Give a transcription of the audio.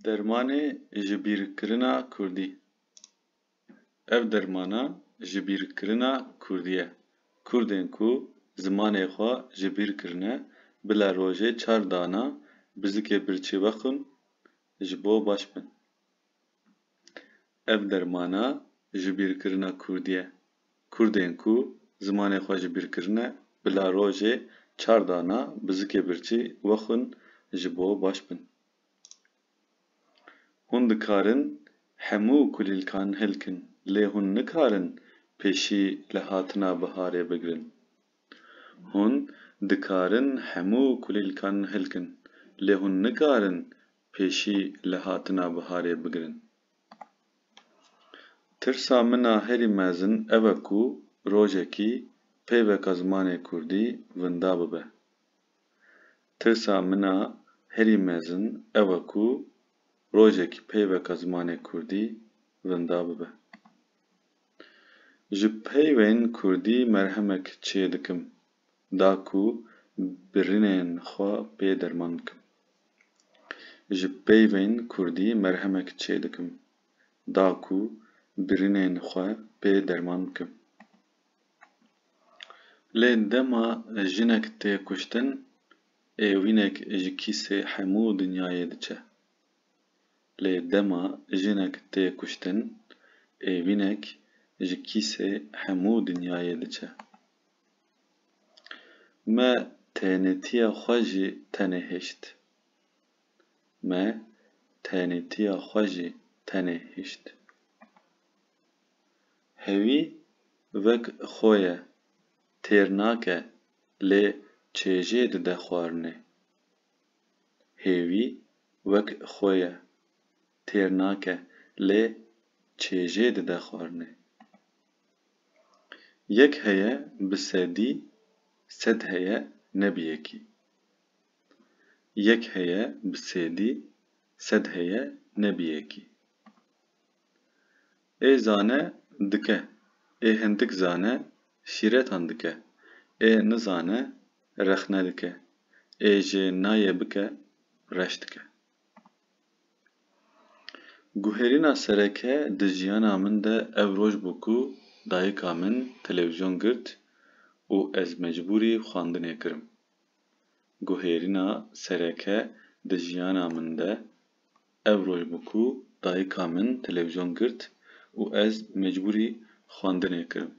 Dermanê ji bîrkirina Kurdî. Ev dermana ji bîrkirina Kurdî ye. Kurdên ku zimanê xwe ji bîr kirine, bila rojê çar dana bizikê birçî vexwin ji bo baş bin. Ev dermana ji bîrkirina Kurdî ye. Kurdên ku zimanê xwe ji bîr kirine, bila rojê çar dana bizikê birçî vexwin ji bo baş bin. Hûn dikarin hemû kulîlkan hilkin, lê hûn nikarin pêşî li hatina biharê bigirin. Hûn dikarin hemû kulîlkan hilkin, lê hûn nikarin pêşî li hatina biharê bigirin. Tirsa min a herî mezin ev e ku rojekî peyveka zimanê Kurdî winda bibe. Tirsa min a herî mezin ev e ku rojekî peyveka zimanê Kurdî winda bibe. Ji peyvên Kurdî merhemek çê dikim, da ku birînên xwe pê derman bikim. Ji peyvên Kurdî merhemek çê dikim, da ku birînên xwe pê derman bikim. Lê dema jinek tê kuştin, êvînek ji kîsê hemû dinyayê diçe. Lê dema jinek tê kuştin, êvînek ji kîsê hemû dinyayê diçe. Me tenêtiya xwe jî tenê hêşt. Me tenêtiya xwe jî tenê hêşt. Hevî wek xwe ye, têr nake, lê çêjê dide xwarinê. Hêvî wek xwe ye, têr nake, lê çêjê dide xwarinê. Yek heye bi sedî, sed heye ne bi yekî. Yek heye bi sedî, sed heye ne bi yekî. Ê zane dike, ê hindik zane şîretan dike, ê nizane rexne dike, ê jê nayê bike reş dike. Guherîna sereke di jiyana min de ev roj bû ku dayika min televîzyon girt û ez mecbûrî xwandinê kirim. Guherîna sereke di jiyana min de ev roj bû ku dayika min televîzyon girt û ez mecbûrî xwandinê kirim.